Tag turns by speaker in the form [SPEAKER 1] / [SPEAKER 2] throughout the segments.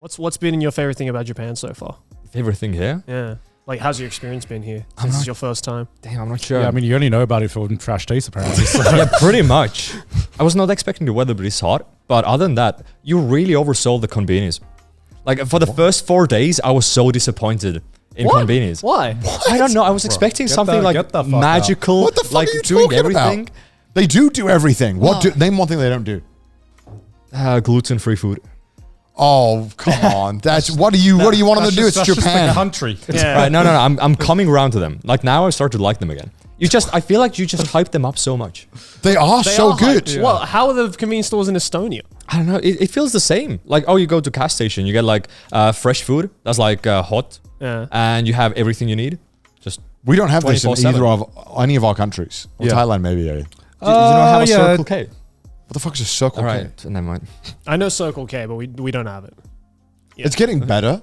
[SPEAKER 1] What's been your favorite thing about Japan so far?
[SPEAKER 2] Favorite thing here?
[SPEAKER 1] Yeah. Like, how's your experience been here since it's your first time?
[SPEAKER 2] Damn, I'm not sure.
[SPEAKER 3] Yeah, I mean, you only know about it from Trash Taste, apparently. So.
[SPEAKER 2] Yeah, pretty much. I was not expecting the weather to be this hot, but other than that, you really oversold the convenience. Like, for the first 4 days, I was so disappointed in convenience.
[SPEAKER 1] Why?
[SPEAKER 2] I don't know. I was expecting something like magical,
[SPEAKER 4] What the fuck
[SPEAKER 2] like
[SPEAKER 4] are you
[SPEAKER 2] doing
[SPEAKER 4] talking
[SPEAKER 2] everything.
[SPEAKER 4] about? They do everything. Name one thing they don't do.
[SPEAKER 2] Gluten-free food.
[SPEAKER 4] Oh, come on. What do you want them to do? It's Japan.
[SPEAKER 3] Just the country.
[SPEAKER 1] Yeah.
[SPEAKER 2] Right, no. I'm coming around to them. Like, now I start to like them again. I feel like you just hyped them up so much.
[SPEAKER 4] They are so good.
[SPEAKER 1] Yeah. Well, how are the convenience stores in Estonia?
[SPEAKER 2] I don't know. It feels the same. Like, you go to gas station, you get like fresh food that's like hot, and you have everything you need. Just
[SPEAKER 4] we don't have this in
[SPEAKER 2] 24/7.
[SPEAKER 4] either of any of our countries. Or Thailand, maybe. Yeah.
[SPEAKER 2] Do you not have a Circle K?
[SPEAKER 4] What the fuck is a Circle
[SPEAKER 2] All
[SPEAKER 4] K?
[SPEAKER 2] right, never mind.
[SPEAKER 1] I know Circle K, but we don't have it. Yeah.
[SPEAKER 4] It's getting better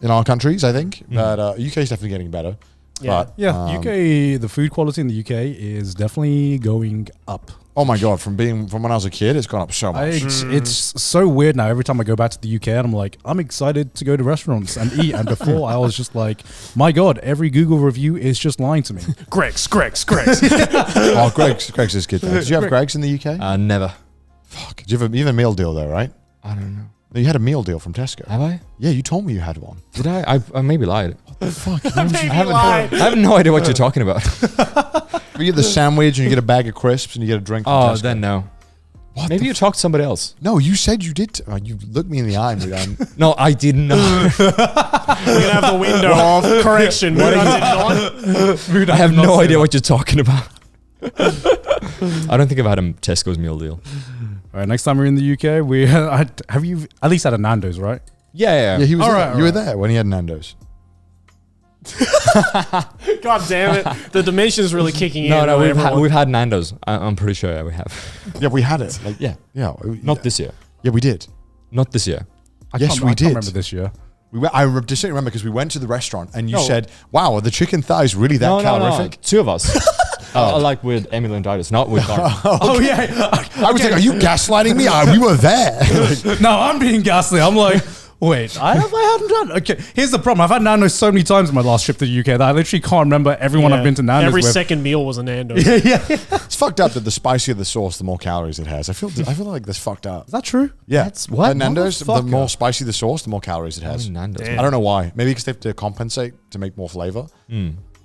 [SPEAKER 4] in our countries, I think. But UK is definitely getting better.
[SPEAKER 1] Yeah.
[SPEAKER 4] But,
[SPEAKER 3] UK, the food quality in the UK is definitely going up.
[SPEAKER 4] oh my God, from when I was a kid, it's gone up so much.
[SPEAKER 3] It's so weird now. Every time I go back to the UK, and I'm like, I'm excited to go to restaurants and eat. And before, I was just like, my God, every Google review is just lying to me.
[SPEAKER 1] Greg's.
[SPEAKER 4] Oh, Greg's is good. Did you have Greg's in the UK?
[SPEAKER 2] Never.
[SPEAKER 4] Fuck. You have a meal deal there, right?
[SPEAKER 2] I don't know.
[SPEAKER 4] No, you had a meal deal from Tesco.
[SPEAKER 2] Have I?
[SPEAKER 4] Yeah, you told me you had one.
[SPEAKER 2] Did I? I maybe lied.
[SPEAKER 4] Fuck.
[SPEAKER 2] I have no idea what you're talking about.
[SPEAKER 4] You get the sandwich and you get a bag of crisps and you get a drink from
[SPEAKER 2] Oh,
[SPEAKER 4] Tesco.
[SPEAKER 2] then no.
[SPEAKER 4] What
[SPEAKER 2] Maybe you talked to somebody else.
[SPEAKER 4] No, you said you did. You looked me in the eye and you're going,
[SPEAKER 2] No, I did not.
[SPEAKER 1] We're gonna have the window off. Correction. What did not?
[SPEAKER 2] I have no idea what you're talking about. I don't think I've had a Tesco's meal deal.
[SPEAKER 3] All right, next time we're in the UK, have you at least had a Nando's, right?
[SPEAKER 2] Yeah.
[SPEAKER 4] yeah, he was
[SPEAKER 3] All
[SPEAKER 4] there.
[SPEAKER 3] right,
[SPEAKER 4] You were there when he had Nando's.
[SPEAKER 1] God damn it! The dimension's really kicking in.
[SPEAKER 2] No,
[SPEAKER 1] everyone.
[SPEAKER 2] we've had Nando's. I'm pretty sure we have.
[SPEAKER 4] Yeah, we had it. Like,
[SPEAKER 2] Yeah.
[SPEAKER 4] yeah.
[SPEAKER 2] Not this year.
[SPEAKER 4] Yeah, we did.
[SPEAKER 2] Not this year.
[SPEAKER 4] Yes, we
[SPEAKER 3] I
[SPEAKER 4] did.
[SPEAKER 3] can't remember this year.
[SPEAKER 4] I distinctly remember because we went to the restaurant and you said, "Wow, are the chicken thighs really that calorific?"
[SPEAKER 2] Two of us. Like with Emily and Didas, not with Darren.
[SPEAKER 3] Oh, yeah.
[SPEAKER 4] I was like, "Are you gaslighting me? We were there."
[SPEAKER 3] No, I'm being ghastly. I'm like, wait, I hadn't done. Okay, here's the problem. I've had Nando's so many times in my last trip to the UK that I literally can't remember everyone I've been to Nando's
[SPEAKER 1] Every
[SPEAKER 3] with.
[SPEAKER 1] second meal was a Nando's.
[SPEAKER 4] It's fucked up that the spicier the sauce, the more calories it has. I feel like that's fucked up.
[SPEAKER 3] Is that true?
[SPEAKER 4] Yeah.
[SPEAKER 2] That's what?
[SPEAKER 4] At Nando's, the
[SPEAKER 3] Motherfucker.
[SPEAKER 4] more spicy the sauce, the more calories it has.
[SPEAKER 2] Nando's.
[SPEAKER 1] Damn.
[SPEAKER 4] I don't know why. Maybe because they have to compensate to make more flavor.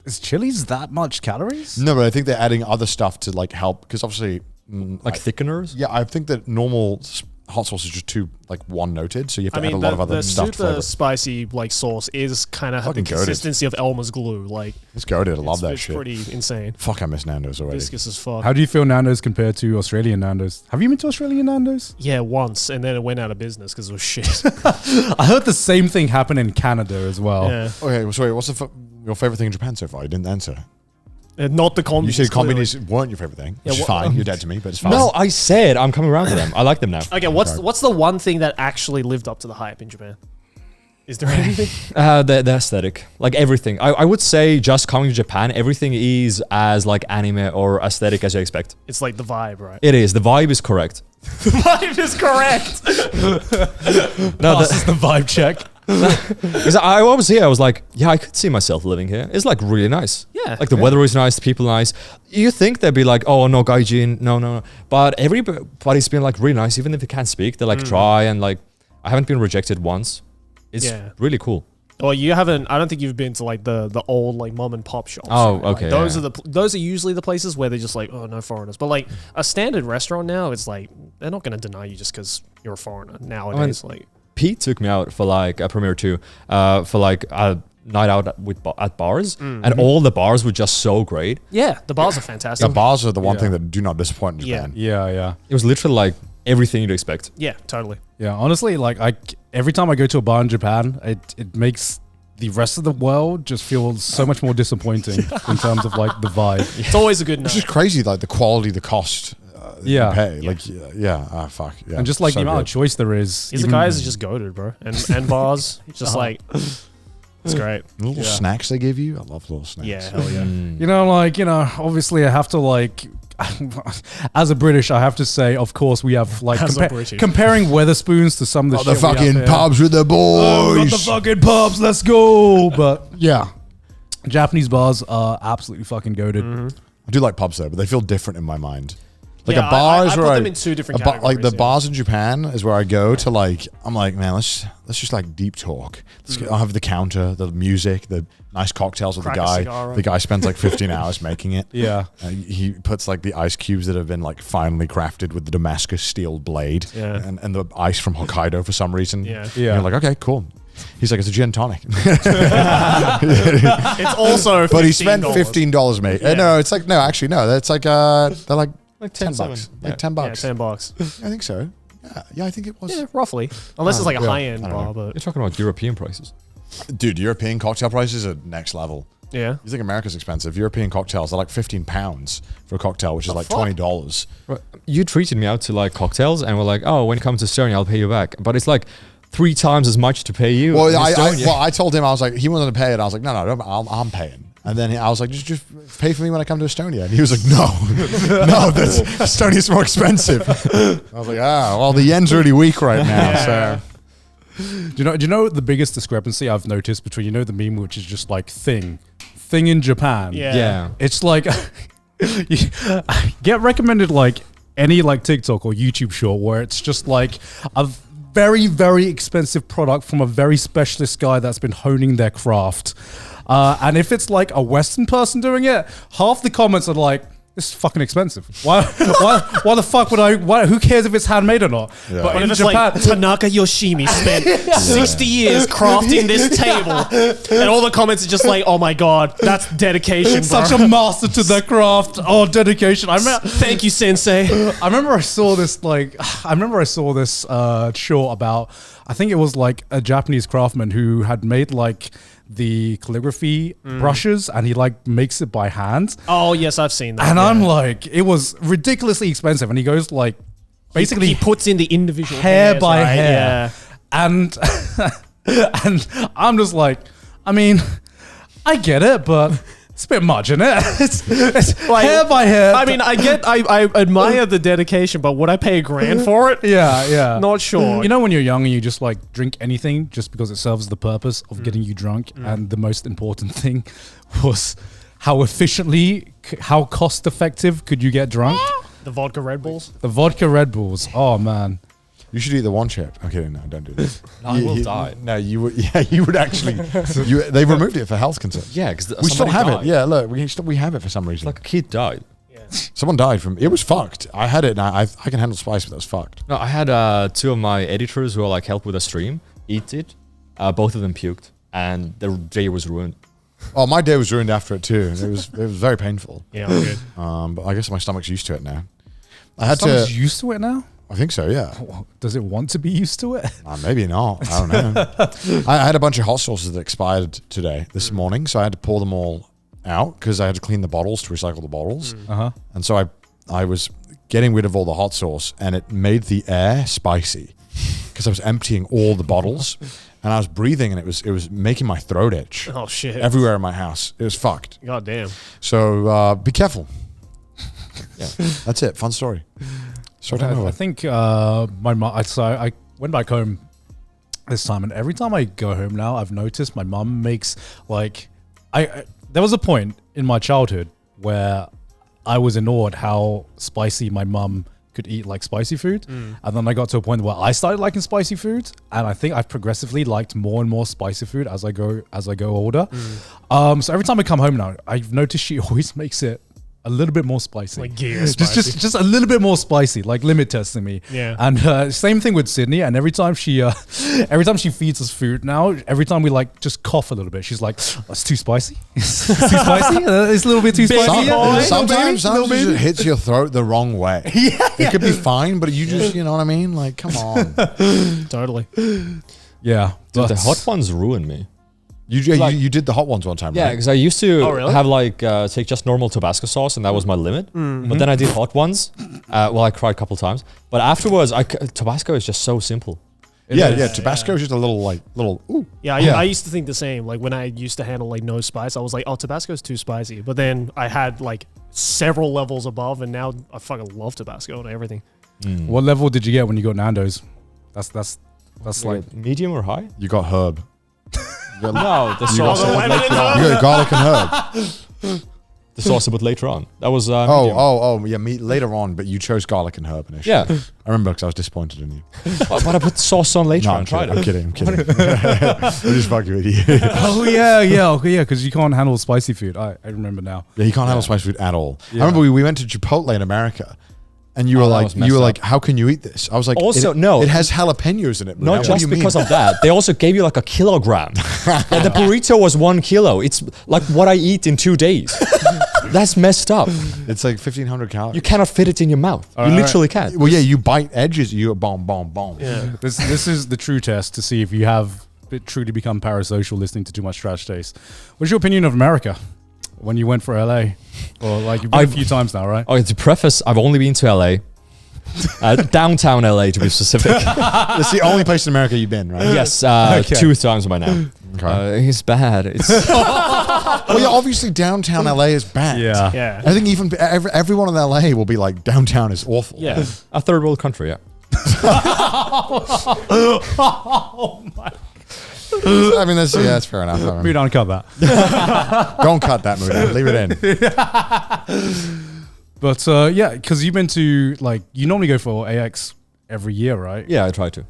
[SPEAKER 3] Is chili's that much calories?
[SPEAKER 4] No, but I think they're adding other stuff to like help because obviously,
[SPEAKER 2] Like thickeners?
[SPEAKER 4] yeah, I think that normal hot sauce is just too like one noted, so you have to
[SPEAKER 1] I
[SPEAKER 4] add
[SPEAKER 1] mean,
[SPEAKER 4] a lot of other
[SPEAKER 1] the
[SPEAKER 4] stuffed
[SPEAKER 1] super
[SPEAKER 4] flavor.
[SPEAKER 1] spicy like sauce is kind of the
[SPEAKER 4] Fucking goated.
[SPEAKER 1] consistency of Elmer's glue. Like,
[SPEAKER 4] Let's go, dude. I love that
[SPEAKER 1] it's
[SPEAKER 4] shit.
[SPEAKER 1] pretty insane.
[SPEAKER 4] Fuck, I miss Nando's already.
[SPEAKER 1] Viscous as fuck.
[SPEAKER 3] How do you feel Nando's compared to Australian Nando's? Have you been to Australian Nando's?
[SPEAKER 1] Yeah, once, and then it went out of business because it was shit.
[SPEAKER 3] I heard the same thing happen in Canada as well.
[SPEAKER 1] Yeah,
[SPEAKER 4] Okay, well, sorry. What's your favorite thing in Japan so far? You didn't answer.
[SPEAKER 1] and not the
[SPEAKER 4] You
[SPEAKER 1] combies.
[SPEAKER 4] said
[SPEAKER 1] clearly.
[SPEAKER 4] combinies weren't your favorite thing, which is
[SPEAKER 1] what-
[SPEAKER 4] fine. You're dead to me, but it's fine.
[SPEAKER 2] No, I said I'm coming around to them. I like them now.
[SPEAKER 1] Okay, what's the one thing that actually lived up to the hype in Japan? Is there anything?
[SPEAKER 2] The aesthetic, like everything. I would say just coming to Japan, everything is as like anime or aesthetic as you expect.
[SPEAKER 1] It's like the vibe, right?
[SPEAKER 2] It is. The vibe is correct.
[SPEAKER 1] The vibe is correct.
[SPEAKER 2] No,
[SPEAKER 3] This is the vibe check.
[SPEAKER 2] because I was here, I was like, yeah, I could see myself living here. It's like really nice.
[SPEAKER 1] Yeah.
[SPEAKER 2] Like the weather is nice, the people are nice. You think they'd be like, oh, no gaijin, no. But everybody's been like really nice, even if they can't speak. They like try and like, I haven't been rejected once. It's really cool.
[SPEAKER 1] Well, you haven't. I don't think you've been to like the old like mom and pop shops.
[SPEAKER 2] Oh,
[SPEAKER 1] right? Like,
[SPEAKER 2] okay,
[SPEAKER 1] those
[SPEAKER 2] yeah.
[SPEAKER 1] are those are usually the places where they're just like, oh, no foreigners. But like a standard restaurant now, it's like they're not going to deny you just because you're a foreigner nowadays. Like,
[SPEAKER 2] Pete took me out for like a premiere too, for like a night out at bars, and all the bars were just so great.
[SPEAKER 1] yeah, the bars are fantastic.
[SPEAKER 4] The bars are the one thing that do not disappoint in Japan.
[SPEAKER 3] Yeah.
[SPEAKER 2] It was literally like everything you'd expect.
[SPEAKER 1] Yeah, totally.
[SPEAKER 3] Yeah, honestly, like every time I go to a bar in Japan, it makes the rest of the world just feel so much more disappointing in terms of like the vibe.
[SPEAKER 1] It's always a good
[SPEAKER 4] It's
[SPEAKER 1] night.
[SPEAKER 4] just crazy, like the quality, the cost.
[SPEAKER 3] Yeah.
[SPEAKER 4] You pay. Like, fuck. Yeah.
[SPEAKER 3] And just like
[SPEAKER 4] so
[SPEAKER 3] the amount of
[SPEAKER 4] good.
[SPEAKER 3] choice there is.
[SPEAKER 1] These guys are just goated, bro. And bars, just like, it's great.
[SPEAKER 4] The little snacks they give you. I love little snacks.
[SPEAKER 1] Yeah, hell yeah.
[SPEAKER 3] You know, obviously I have to like as a British, I have to say, of course, we have like comparing Weatherspoons to some of the
[SPEAKER 4] the fucking pubs with the boys.
[SPEAKER 3] Got the fucking pubs, let's go. But yeah, Japanese bars are absolutely fucking goated.
[SPEAKER 4] I do like pubs though, but they feel different in my mind. Like
[SPEAKER 1] Yeah,
[SPEAKER 4] a bar is
[SPEAKER 1] I
[SPEAKER 4] where
[SPEAKER 1] put them in two different categories.
[SPEAKER 4] like the
[SPEAKER 1] yeah.
[SPEAKER 4] bars in Japan is where I go to like, I'm like, man, let's just like deep talk. I'll have the counter, the music, the nice cocktails with
[SPEAKER 1] Crack a
[SPEAKER 4] the guy.
[SPEAKER 1] cigar
[SPEAKER 4] The guy spends like 15 hours making it.
[SPEAKER 3] Yeah.
[SPEAKER 4] He puts like the ice cubes that have been like finely crafted with the Damascus steel blade and the ice from Hokkaido for some reason.
[SPEAKER 1] Yeah.
[SPEAKER 4] And you're like, okay, cool. He's like, it's a gin tonic.
[SPEAKER 1] It's also $15.
[SPEAKER 4] But he spent $15, mate.
[SPEAKER 1] Yeah.
[SPEAKER 4] No, it's like, no, actually, no. That's like, they're like
[SPEAKER 2] 10
[SPEAKER 4] $10. Like
[SPEAKER 2] yeah.
[SPEAKER 4] $10.
[SPEAKER 1] Yeah, $10.
[SPEAKER 4] I think so. Yeah, I think it was.
[SPEAKER 1] Yeah, roughly. Unless it's like a
[SPEAKER 4] yeah,
[SPEAKER 1] high-end
[SPEAKER 4] I don't know.
[SPEAKER 1] bar,
[SPEAKER 2] You're
[SPEAKER 1] but
[SPEAKER 2] talking about European prices.
[SPEAKER 4] Dude, European cocktail prices are next level.
[SPEAKER 1] yeah.
[SPEAKER 4] You think America's expensive? European cocktails are like £15 for a cocktail, which is like $20.
[SPEAKER 2] Right. You treated me out to like cocktails and were like, oh, when it comes to Estonia, I'll pay you back. But it's like 3 times as much to pay you.
[SPEAKER 4] Well,
[SPEAKER 2] in Estonia.
[SPEAKER 4] I told him, I was like, he wanted to pay it. I was like, no, I'm paying. And then I was like, just pay for me when I come to Estonia. And he was like, no, Estonia's more expensive. I was like, well, the yen's really weak right now. So.
[SPEAKER 3] Do you know the biggest discrepancy I've noticed between, the meme, which is just like thing in Japan?
[SPEAKER 2] Yeah.
[SPEAKER 3] It's like you get recommended like any like TikTok or YouTube short where it's just like a very, very expensive product from a very specialist guy that's been honing their craft. And if it's like a Western person doing it, half the comments are like, this is fucking expensive. Why the fuck would who cares if it's handmade or not?
[SPEAKER 4] Yeah.
[SPEAKER 1] But
[SPEAKER 3] in
[SPEAKER 1] if it's
[SPEAKER 3] Japan,
[SPEAKER 1] like Tanaka Yoshimi spent 60 years crafting this table, and all the comments are just like, "Oh my god, that's dedication, bro."
[SPEAKER 3] such a master to their craft. Oh, dedication.
[SPEAKER 1] Thank you, Sensei.
[SPEAKER 3] I remember I saw this short about, I think it was like a Japanese craftsman who had made like the calligraphy brushes, and he like makes it by hand.
[SPEAKER 1] Oh yes, I've seen that.
[SPEAKER 3] And I'm like, it was ridiculously expensive. And he goes like, basically
[SPEAKER 1] he puts in the individual
[SPEAKER 3] hair
[SPEAKER 1] hairs,
[SPEAKER 3] by
[SPEAKER 1] right?
[SPEAKER 3] hair. And and I'm just like, I mean, I get it, but it's a bit much, isn't it? It's
[SPEAKER 1] Like,
[SPEAKER 3] hair by hair.
[SPEAKER 1] I mean, I admire the dedication, but would I pay $1,000 for it?
[SPEAKER 3] yeah.
[SPEAKER 1] Not sure.
[SPEAKER 3] You know when you're young and you just like drink anything just because it serves the purpose of getting you drunk, and the most important thing was how cost effective could you get drunk?
[SPEAKER 1] the vodka Red Bulls.
[SPEAKER 3] The vodka Red Bulls. Oh man.
[SPEAKER 4] You should eat the one chip. I'm kidding. No, don't do this.
[SPEAKER 2] I will die.
[SPEAKER 4] No, you would. Yeah, you would actually. They removed it for health concerns.
[SPEAKER 2] Yeah, because
[SPEAKER 4] We still have it. Yeah, look, we have it for some reason.
[SPEAKER 2] Like a kid died.
[SPEAKER 4] Someone died from it. Was fucked. I had it, and I can handle spice, but that was fucked.
[SPEAKER 2] No, I had 2 of my editors who are like help with the stream eat it. Both of them puked, and their day was ruined.
[SPEAKER 4] Oh, my day was ruined after it too. It was very painful.
[SPEAKER 1] Yeah, I'm good.
[SPEAKER 4] But I guess my stomach's used to it now. I had
[SPEAKER 3] Someone's
[SPEAKER 4] to.
[SPEAKER 3] used to it now?
[SPEAKER 4] I think so. Yeah.
[SPEAKER 3] Does it want to be used to it?
[SPEAKER 4] Maybe not. I don't know. I had a bunch of hot sauces that expired today, this morning, so I had to pour them all out because I had to clean the bottles to recycle the bottles. And so I was getting rid of all the hot sauce, and it made the air spicy because I was emptying all the bottles, and I was breathing, and it was making my throat itch.
[SPEAKER 1] Oh shit.
[SPEAKER 4] Everywhere in my house. It was fucked.
[SPEAKER 1] God damn.
[SPEAKER 4] So be careful. Yeah, that's it. Fun story.
[SPEAKER 3] I think my mom. So I went back home this time, and every time I go home now, I've noticed my mum makes like there was a point in my childhood where I was in awe at how spicy my mum could eat like spicy food, and then I got to a point where I started liking spicy food, and I think I've progressively liked more and more spicy food as I go older. So every time I come home now, I've noticed she always makes it a little bit more spicy.
[SPEAKER 1] Like gear spicy.
[SPEAKER 3] Just a little bit more spicy, like limit testing me.
[SPEAKER 1] Yeah.
[SPEAKER 3] And same thing with Sydney. And every time she feeds us food now, every time we like just cough a little bit, she's like, oh, "It's too spicy. It's too spicy. It's a little bit too spicy."
[SPEAKER 4] Sometimes it hits your throat the wrong way. It could be fine, but you just, you know what I mean? Like, come on.
[SPEAKER 1] Totally.
[SPEAKER 3] Yeah.
[SPEAKER 2] Dude, the hot ones ruined me.
[SPEAKER 4] You did the hot ones one time,
[SPEAKER 2] Yeah,
[SPEAKER 4] right?
[SPEAKER 2] because I used to
[SPEAKER 1] really?
[SPEAKER 2] have like take just normal Tabasco sauce, and that was my limit. But then I did hot ones. I cried a couple times. But afterwards, Tabasco is just so simple.
[SPEAKER 4] Yeah. Tabasco is just a little. Ooh.
[SPEAKER 1] Yeah, I used to think the same. Like when I used to handle like no spice, I was like, "Oh, Tabasco's too spicy." But then I had like several levels above, and now I fucking love Tabasco and everything.
[SPEAKER 3] What level did you get when you got Nando's? That's like
[SPEAKER 2] medium or high?
[SPEAKER 4] You got herb.
[SPEAKER 2] No, the
[SPEAKER 4] You got,
[SPEAKER 2] sauce a bit later on.
[SPEAKER 4] you got garlic and herb.
[SPEAKER 2] The sauce a bit later on. That was
[SPEAKER 4] Yeah, meat later on, but you chose garlic and herb initially.
[SPEAKER 2] yeah.
[SPEAKER 4] I remember because I was disappointed in you.
[SPEAKER 2] But I put sauce on later
[SPEAKER 4] No,
[SPEAKER 2] on.
[SPEAKER 4] I'm
[SPEAKER 2] Tried
[SPEAKER 4] kidding.
[SPEAKER 2] it.
[SPEAKER 4] I'm kidding. I'm just fucking with you.
[SPEAKER 3] okay, because you can't handle spicy food. I remember now.
[SPEAKER 4] Yeah, you can't handle spicy food at all.
[SPEAKER 3] Yeah.
[SPEAKER 4] I remember we went to Chipotle in America, and you were like, how can you eat this? I was like,
[SPEAKER 2] Also,
[SPEAKER 4] it has jalapenos in it.
[SPEAKER 2] Not
[SPEAKER 4] What do
[SPEAKER 2] just
[SPEAKER 4] you mean?
[SPEAKER 2] because of that. They also gave you like a kilogram. And the burrito was 1 kilo. It's like what I eat in 2 days. That's messed up.
[SPEAKER 4] It's like 1,500 calories.
[SPEAKER 2] You cannot fit it in your mouth. You literally can't.
[SPEAKER 4] Well, yeah, you bite edges. You bomb.
[SPEAKER 1] Yeah.
[SPEAKER 3] This is the true test to see if you have truly become parasocial listening to too much trash taste. What's your opinion of America when you went for LA? Or like you've been a few times now, right?
[SPEAKER 2] Oh, to preface, I've only been to LA. Downtown LA to be specific.
[SPEAKER 4] That's the only place in America you've been, right?
[SPEAKER 2] Yes,
[SPEAKER 3] Okay.
[SPEAKER 2] 2 times by now.
[SPEAKER 4] Okay.
[SPEAKER 2] It's bad. It's
[SPEAKER 4] Well, yeah, obviously downtown LA is bad.
[SPEAKER 3] Yeah.
[SPEAKER 1] Yeah.
[SPEAKER 4] I think even everyone in LA will be like, downtown is awful.
[SPEAKER 1] Yeah.
[SPEAKER 2] a third world country, yeah.
[SPEAKER 4] I mean, that's fair enough. I
[SPEAKER 3] We
[SPEAKER 4] mean,
[SPEAKER 3] don't cut that.
[SPEAKER 4] don't cut that movie. Leave it in.
[SPEAKER 3] But yeah, because you've been to like you normally go for AX every year, right?
[SPEAKER 2] Yeah, I try to.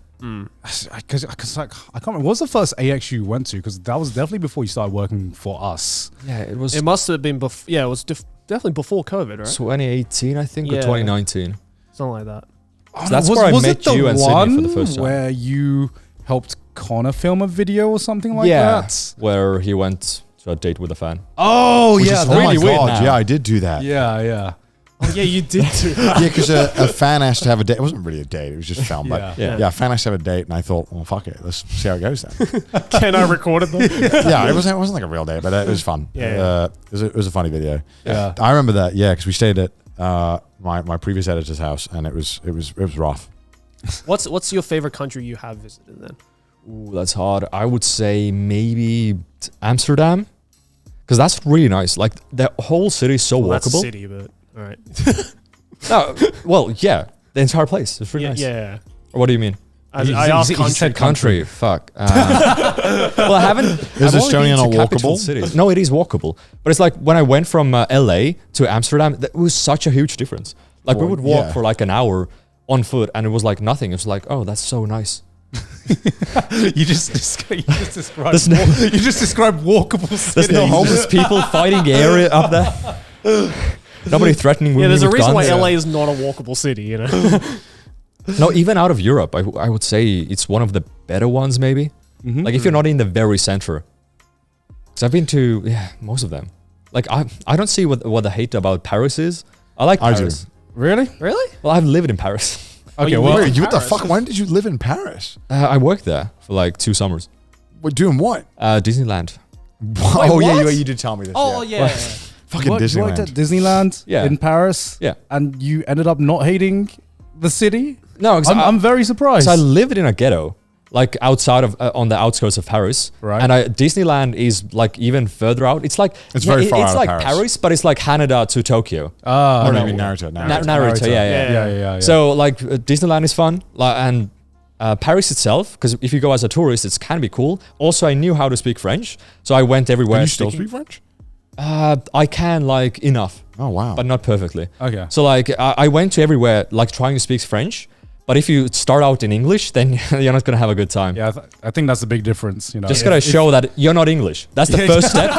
[SPEAKER 3] Because like, I can't remember. What was the first AX you went to? Because that was definitely before you started working for us.
[SPEAKER 2] Yeah, it was
[SPEAKER 1] It must have been before. Yeah, it was definitely before COVID, right?
[SPEAKER 2] 2018, I think, or
[SPEAKER 1] Yeah.
[SPEAKER 2] 2019.
[SPEAKER 1] Something like that.
[SPEAKER 2] So that's where I met you and Sydney for the first time.
[SPEAKER 3] Where you helped Connor film a video or something like
[SPEAKER 2] yeah,
[SPEAKER 3] that?
[SPEAKER 2] where he went to a date with a fan.
[SPEAKER 3] Oh,
[SPEAKER 4] Which
[SPEAKER 3] yeah.
[SPEAKER 4] is,
[SPEAKER 3] that-
[SPEAKER 4] oh my
[SPEAKER 2] really weird
[SPEAKER 4] God.
[SPEAKER 2] now.
[SPEAKER 4] Yeah, I did do that.
[SPEAKER 3] yeah.
[SPEAKER 1] Oh, yeah, you did do
[SPEAKER 4] Yeah, because a fan asked to have a date. It wasn't really a date. It was just film.
[SPEAKER 3] Yeah.
[SPEAKER 4] But
[SPEAKER 2] Yeah.
[SPEAKER 4] yeah, a fan asked to have a date, and I thought, well, fuck it. Let's see how it goes then.
[SPEAKER 1] Can I recorded them?
[SPEAKER 4] Yeah, it wasn't like a real date, but it was fun.
[SPEAKER 1] Yeah.
[SPEAKER 4] It was a funny video.
[SPEAKER 3] Yeah.
[SPEAKER 4] I remember that. Yeah, because we stayed at my previous editor's house, and it was rough.
[SPEAKER 1] What's your favorite country you have visited then?
[SPEAKER 2] Ooh, that's hard. I would say maybe Amsterdam, because that's really nice. Like the whole city is so
[SPEAKER 1] Well, that's a
[SPEAKER 2] walkable.
[SPEAKER 1] city, but all right.
[SPEAKER 2] No, well, yeah, the entire place is really nice.
[SPEAKER 1] Yeah.
[SPEAKER 2] Or what do you mean?
[SPEAKER 1] I asked
[SPEAKER 3] he
[SPEAKER 1] country.
[SPEAKER 3] said
[SPEAKER 2] Country, fuck. Well, I haven't.
[SPEAKER 4] Is
[SPEAKER 2] I've only
[SPEAKER 4] Estonia
[SPEAKER 2] been to
[SPEAKER 4] not
[SPEAKER 2] capital
[SPEAKER 4] walkable?
[SPEAKER 2] cities. No, it is walkable, but it's like when I went from LA to Amsterdam, that was such a huge difference. Like we
[SPEAKER 4] Well,
[SPEAKER 2] would walk
[SPEAKER 4] yeah.
[SPEAKER 2] for like an hour on foot, and it was like nothing. It was like, oh, that's so nice.
[SPEAKER 3] You just described
[SPEAKER 2] There's no-
[SPEAKER 3] you just described walkable cities.
[SPEAKER 2] There's no homeless people fighting area up there. Nobody threatening
[SPEAKER 1] Yeah,
[SPEAKER 2] women
[SPEAKER 1] there's a
[SPEAKER 2] with
[SPEAKER 1] reason why
[SPEAKER 2] guns.
[SPEAKER 1] LA is not a walkable city, you know?
[SPEAKER 2] No, even out of Europe, I would say it's one of the better ones, maybe. Like if you're not in the very center. Because I've been to most of them. Like I don't see what the hate about Paris is. I like
[SPEAKER 4] I do.
[SPEAKER 2] Paris.
[SPEAKER 3] Really?
[SPEAKER 1] Really?
[SPEAKER 2] Well, I've lived in Paris.
[SPEAKER 3] Okay,
[SPEAKER 1] you
[SPEAKER 3] well,
[SPEAKER 1] live
[SPEAKER 4] Wait,
[SPEAKER 1] in
[SPEAKER 4] what the
[SPEAKER 1] Paris?
[SPEAKER 4] fuck? When did you live in Paris?
[SPEAKER 2] I worked there for like 2 summers.
[SPEAKER 4] What, doing what?
[SPEAKER 2] Disneyland.
[SPEAKER 4] Oh yeah,
[SPEAKER 1] what?
[SPEAKER 4] you did tell me this.
[SPEAKER 1] Oh,
[SPEAKER 4] yeah.
[SPEAKER 1] yeah.
[SPEAKER 4] Fucking
[SPEAKER 3] you worked at
[SPEAKER 4] Disneyland.
[SPEAKER 3] Disneyland
[SPEAKER 2] Yeah.
[SPEAKER 3] in Paris.
[SPEAKER 2] Yeah.
[SPEAKER 3] And you ended up not hating the city.
[SPEAKER 2] No,
[SPEAKER 3] I'm very surprised.
[SPEAKER 2] So I lived in a ghetto, like outside of on the outskirts of Paris.
[SPEAKER 3] Right.
[SPEAKER 2] And Disneyland is like even further out. It's like
[SPEAKER 4] It's very far
[SPEAKER 2] It's
[SPEAKER 4] out of
[SPEAKER 2] like
[SPEAKER 4] Paris.
[SPEAKER 2] but it's like Canada to Tokyo.
[SPEAKER 4] Or
[SPEAKER 3] no.
[SPEAKER 4] maybe Naruto.
[SPEAKER 2] Naruto, yeah.
[SPEAKER 3] Yeah.
[SPEAKER 2] So like Disneyland is fun, and Paris itself, because if you go as a tourist, it can be cool. Also, I knew how to speak French, so I went everywhere.
[SPEAKER 4] Can you still
[SPEAKER 2] speaking-
[SPEAKER 4] speak French?
[SPEAKER 2] I can like enough,
[SPEAKER 4] Oh wow.
[SPEAKER 2] but not perfectly.
[SPEAKER 3] Okay.
[SPEAKER 2] So like I went to everywhere like trying to speak French, but if you start out in English, then you're not gonna have a good time.
[SPEAKER 3] Yeah, I think that's a big difference. You know,
[SPEAKER 2] Just gotta show that you're not English. That's the first step.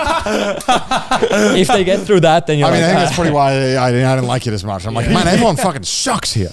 [SPEAKER 2] If they get through that, then you're
[SPEAKER 4] I mean,
[SPEAKER 2] like,
[SPEAKER 4] I think that's probably why I didn't like it as much. I'm like, man, everyone fucking sucks here.